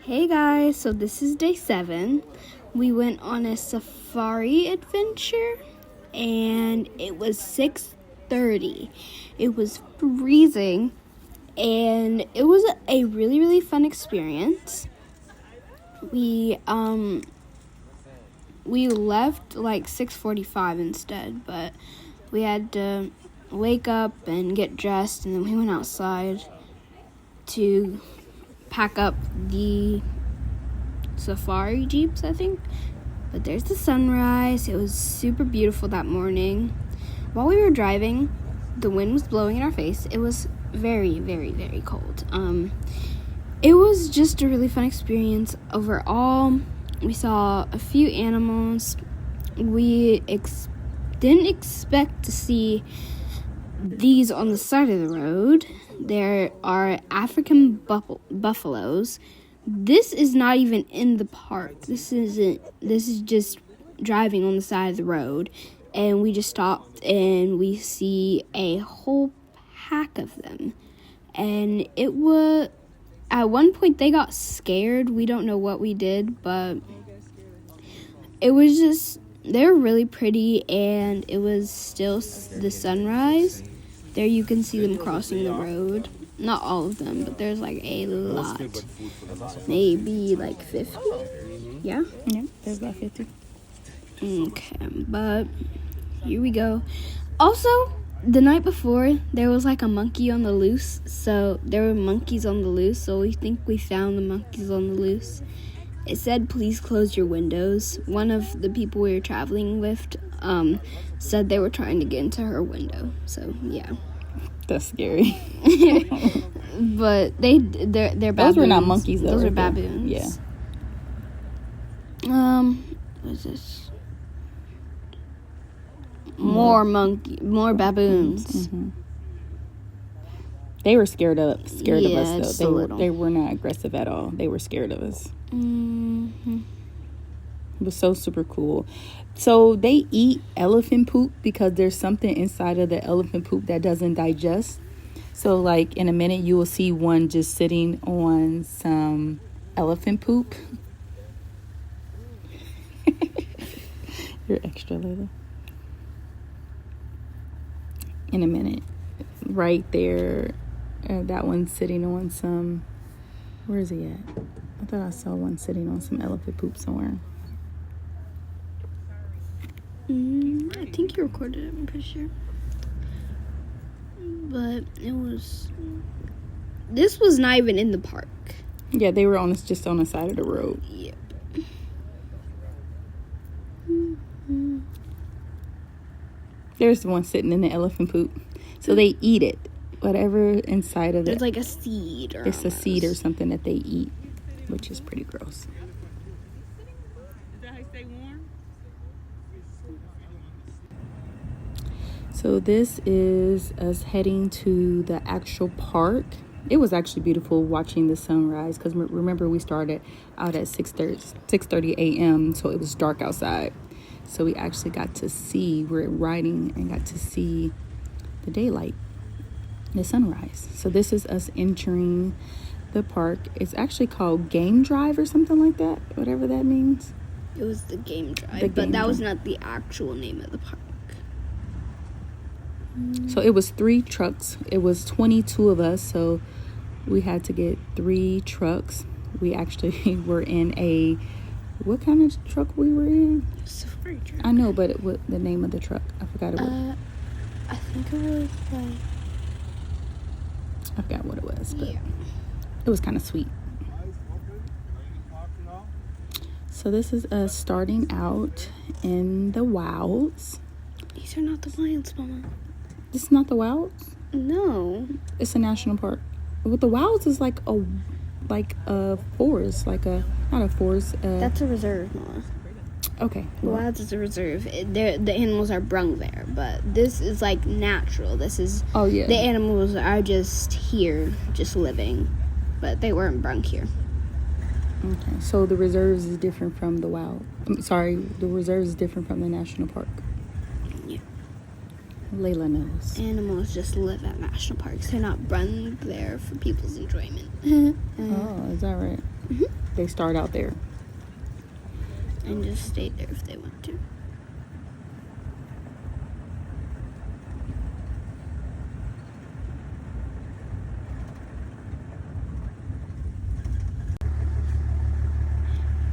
Hey guys, so this is day 7. We went on a safari adventure and it was 6:30. It was freezing and it was a really fun experience. We left like 6:45 instead, but we had to wake up and get dressed, and then we went outside to pack up the safari jeeps, I think. But there's the sunrise. It was super beautiful that morning. While we were driving, the wind was blowing in our face. It was very cold. It was just a really fun experience overall. We saw a few animals. We didn't expect to see these on the side of the road. There are African buffaloes. This is not even in the park. This is just driving on the side of the road. And we just stopped and we see a whole pack of them. And it was, at one point they got scared. We don't know what we did, but it was just, they were really pretty, and it was still the sunrise. There you can see them crossing the road. Not all of them, but there's like a lot. Maybe like 50. Yeah? Yeah, there's about 50. Okay, but here we go. Also, the night before, there was like a monkey on the loose. So there were monkeys on the loose, so we think we found the monkeys on the loose. It said, please close your windows. One of the people we were traveling with said they were trying to get into her window. So, yeah. That's scary. But they're baboons. Those were not monkeys, though. Those right are baboons. Yeah. What is this? More baboons. Mm-hmm. They were scared of us, though. They were not aggressive at all. They were scared of us. Mm-hmm. It was so super cool. So they eat elephant poop because there's something inside of the elephant poop that doesn't digest. So like in a minute you will see one just sitting on some elephant poop. You're extra, Layla. In a minute. Right there. That one's sitting on some... Where is he at? I thought I saw one sitting on some elephant poop somewhere. I think you recorded it, I'm pretty sure. But this was not even in the park. Yeah, they were just on the side of the road. Yep. There's the one sitting in the elephant poop. So they eat it. Whatever inside of it. It's like a seed. It's a seed or something that they eat, which is pretty gross. So this is us heading to the actual park. It was actually beautiful watching the sunrise because remember we started out at 6:30 a.m. so it was dark outside. So we actually got to see, we're riding and got to see the daylight, the sunrise. So this is us entering the park. It's actually called Game Drive or something like that, whatever that means. It was the Game Drive, but that was not the actual name of the park. So it was 3 trucks. It was 22 of us, so we had to get 3 trucks. We actually were in a... What kind of truck we were in? Safari truck. I know, but what the name of the truck? I forgot it was. I think it was like... I forgot what it was, but yeah. It was kind of sweet. So this is us starting out in the wilds. These are not the wilds, Mama. This is not the wilds? No. It's a national park. But the wilds is like a forest, not a forest. That's a reserve, Mama. Okay. The wilds is a reserve. The animals are brung there, but this is like natural. This is... Oh, yeah. The animals are just here, just living, but they weren't brung here. Okay, so the reserves is different from the wild. The reserves is different from the national park. Yeah. Layla knows. Animals just live at national parks. They're not brung there for people's enjoyment. Oh, is that right? Mm-hmm. they start out there. And just stay there if they want to.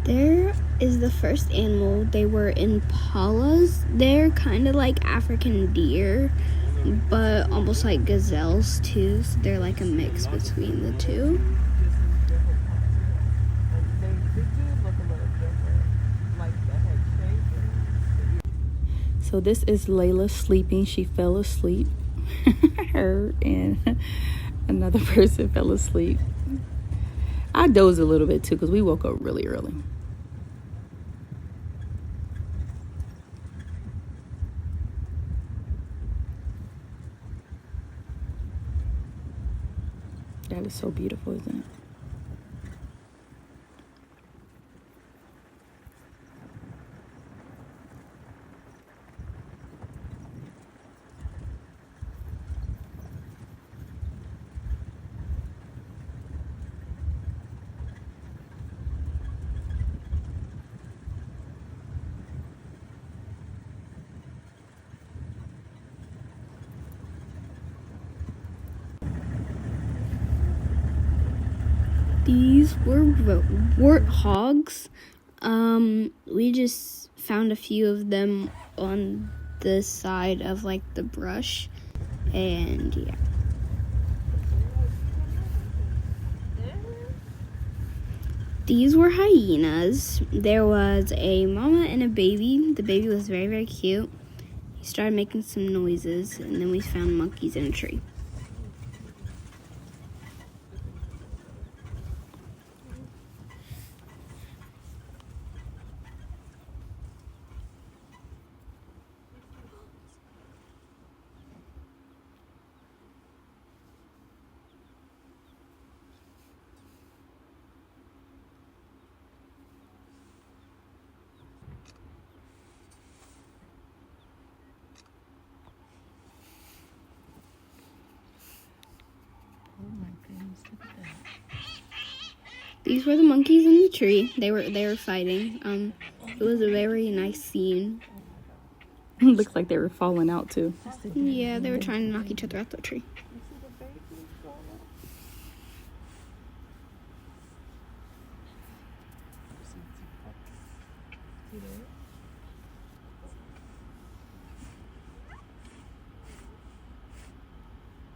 There is the first animal. They were impalas. They're kind of like African deer, but almost like gazelles too. So they're like a mix between the two. So this is Layla sleeping. She fell asleep. Her and another person fell asleep. I dozed a little bit too because we woke up really early. That is so beautiful, isn't it? These were warthogs. We just found a few of them on the side of like the brush, and yeah. These were hyenas. There was a mama and a baby. The baby was very, very cute. He started making some noises, and then we found monkeys in a tree. Oh my goodness, look at that. These were the monkeys in the tree. They were fighting. It was a very nice scene. Looks like they were falling out too. Yeah, they were trying to knock each other out the tree.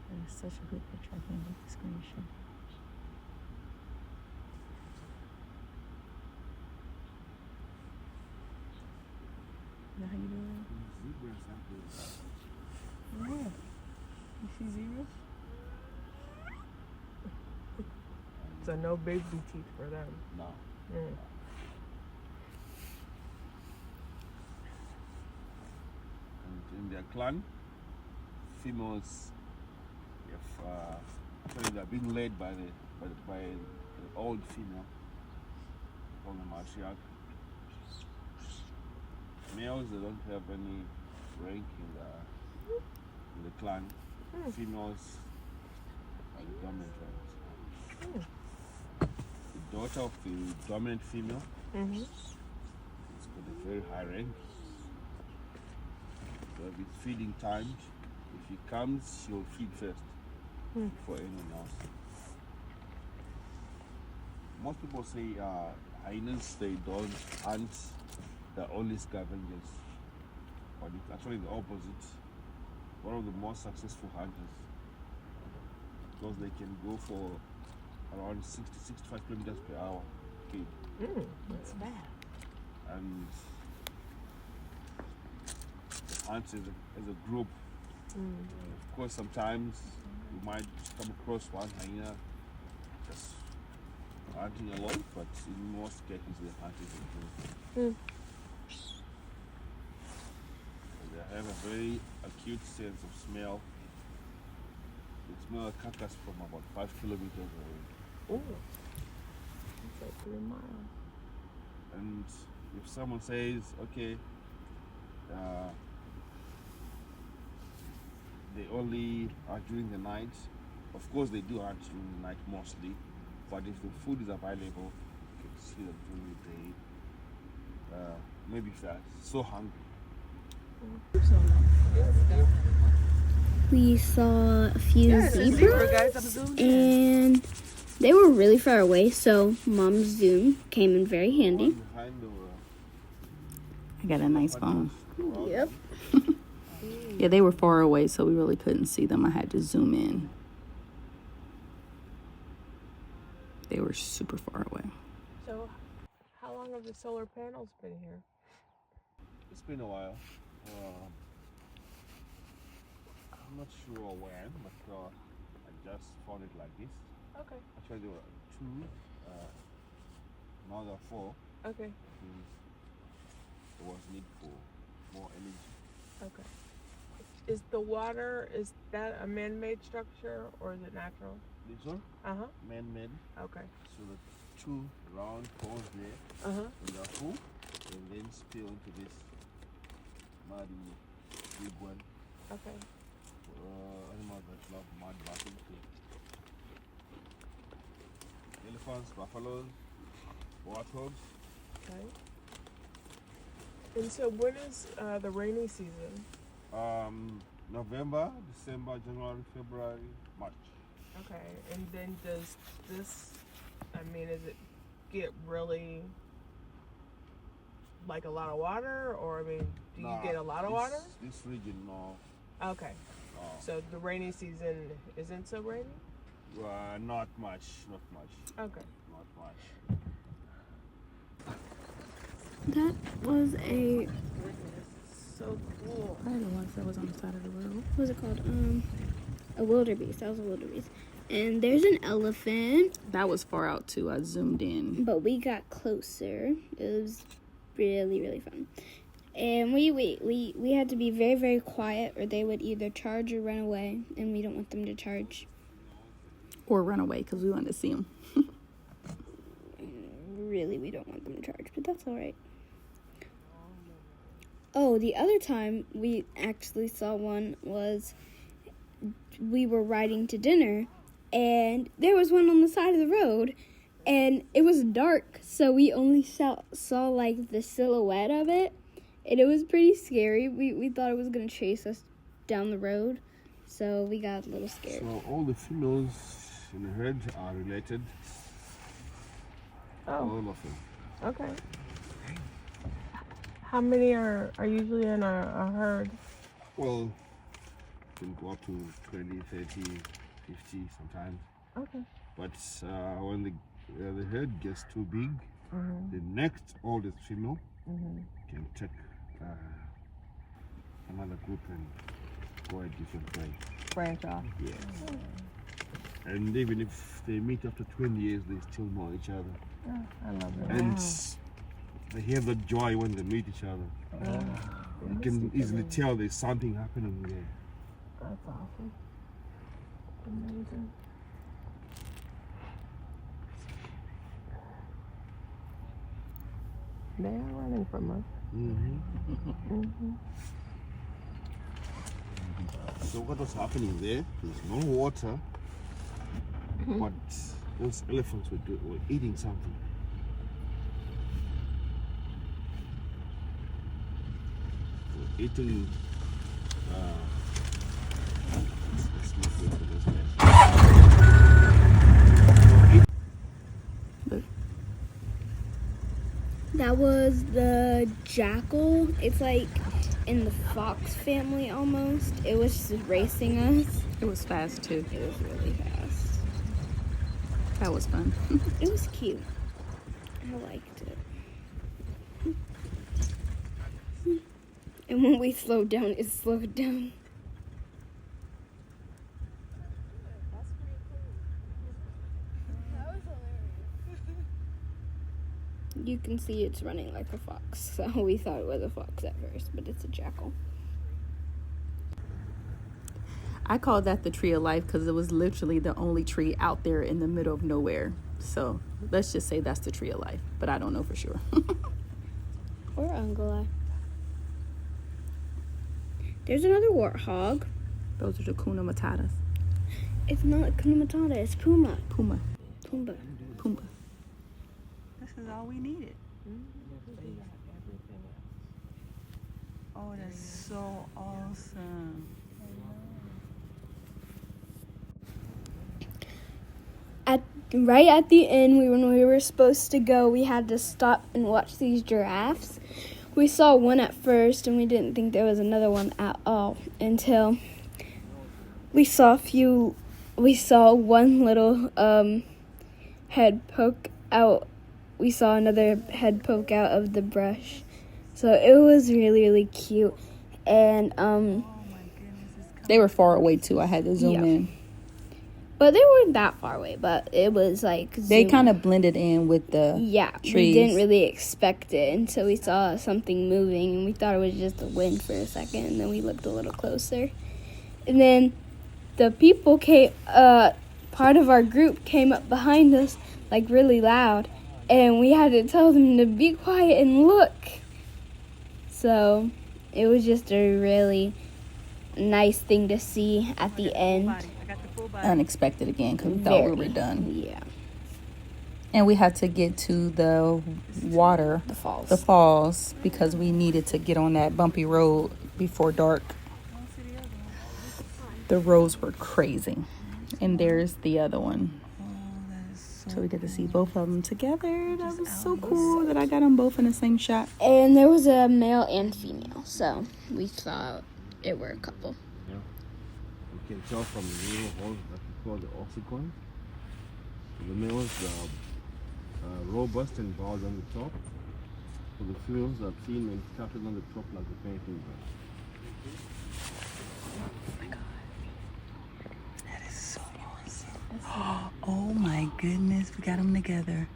That is such a good picture. I can't make the screenshot. Is that how you do it? Yeah. You see zebras? So no baby teeth for them. No. Mm. And in their clan, females, if actually they're being led by the old female from the matriarch. Males, they don't have any rank in the clan. Females are the dominant ones. The daughter of the dominant female Mm-hmm. has got a very high rank. So if it's feeding time, if he comes, she'll feed first before anyone else. Most people say hyenas, they don't hunt, they're only scavengers. But it's actually the opposite. One of the most successful hunters. Because they can go for around 60-65 kilometers per hour. Okay. That's bad. And hunt as a group. Of course, sometimes you might come across one hyena just hunting alone, but in most cases they hunt as a group. They have a very acute sense of smell. They smell a carcass from about 5 kilometers away. Ooh. That's like 3 miles. And if someone says, okay, they only are during the night, of course they do hunt during the night mostly, but if the food is available, see them during the day. Maybe if they're so hungry. We saw a few zebras, and they were really far away, so Mom's Zoom came in very handy. I got a nice phone. Yep. Yeah, they were far away, so we really couldn't see them. I had to zoom in. They were super far away. So, how long have the solar panels been here? It's been a while. I'm not sure when, but I just found it like this. Okay. Actually, there were 2. Now there are 4. Okay. Means there was need for more energy. Okay. Is the water, is that a man-made structure or is it natural? This one, man-made. Okay. So the 2 round holes there, and they are full, and then spill into this muddy big one. Okay. Animals that love mud bathing too. Elephants, buffaloes, warthogs. Okay. And so when is the rainy season? November, December, January, February, March. Okay. And then does this, does it get really like a lot of water, or do you get a lot of water? This region, no. Okay. So the rainy season isn't so rainy? Not much. Okay. Not much. That was a, So cool. Probably the ones that was on the side of the road. what was it called? A wildebeest. That was a wildebeest. And there's an elephant. That was far out too. I zoomed in. But we got closer. It was really, really fun. And we had to be very, very quiet, or they would either charge or run away, and we don't want them to charge. Or run away, because we wanted to see them. Really, we don't want them to charge, but that's all right. Oh, the other time we actually saw one was we were riding to dinner, and there was one on the side of the road, and it was dark, so we only saw like the silhouette of it, and it was pretty scary. We thought it was going to chase us down the road, so we got a little scared. So all the females in the herd are related. Oh. All of them. Okay. How many are usually in a herd? Well, it can go up to 20, 30, 50 sometimes. Okay. But when the herd gets too big, the next oldest female can take another group and go a different way. Branch off. Yeah. And even if they meet after 20 years, they still know each other. Oh, I love it. And they have that joy when they meet each other. You can easily tell there's something happening there. That's awesome. Amazing. They are running from us. So what was happening there? There's no water, but those elephants were eating something. They were eating. Let's not wait for those guys. That was the jackal. It's like in the fox family almost. It was just racing us. It was fast too. It was really fast. That was fun. It was cute. I liked it. And when we slowed down, it slowed down. You can see it's running like a fox, so we thought it was a fox at first, but it's a jackal. I called that the tree of life because it was literally the only tree out there in the middle of nowhere. So let's just say that's the tree of life, but I don't know for sure. Or ungulai. There's another warthog. Those are the Kuna Matatas. It's not Kuna Matata, it's Puma. Puma. Pumbaa. Pumbaa. This is all we needed. They got everything else. Oh, that's so awesome. Right at the end, when we were supposed to go, we had to stop and watch these giraffes. We saw one at first, and we didn't think there was another one at all until we saw one little head poke out. We saw another head poke out of the brush. So it was really, really cute. And They were far away too. I had to zoom in. But they weren't that far away, but it was like They kind of blended in with the trees. We didn't really expect it until we saw something moving, and we thought it was just the wind for a second, and then we looked a little closer. And then the people came, part of our group came up behind us, like really loud, and we had to tell them to be quiet and look. So it was just a really nice thing to see at the end. Unexpected again because we thought we were done. Yeah. And we had to get to the water, the falls, because we needed to get on that bumpy road before dark. The roads were crazy. And there's the other one. So we get to see both of them together. That was so cool that I got them both in the same shot. And there was a male and female, so we thought it were a couple. Yeah. You can tell from the little holes that we call the oxycon. The males are robust and bald on the top. So the females are thin and scattered on the top like a painting brush. Oh my God. That is so awesome. Oh my goodness, we got them together.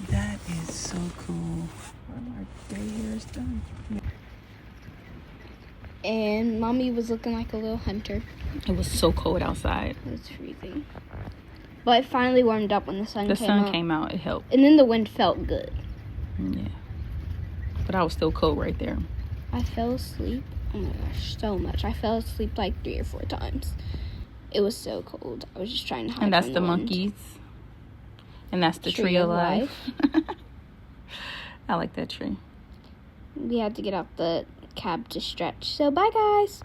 That is so cool. Our day here is done. And Mommy was looking like a little hunter. It was so cold outside. It was freezing. But it finally warmed up when the sun came out. The sun came out, it helped. And then the wind felt good. Yeah. But I was still cold right there. I fell asleep. Oh my gosh, so much. I fell asleep like 3 or 4 times. It was so cold. I was just trying to hide. And that's from the wind. monkeys. And that's the tree of life. I like that tree. We had to get out the cab to stretch. So bye, guys.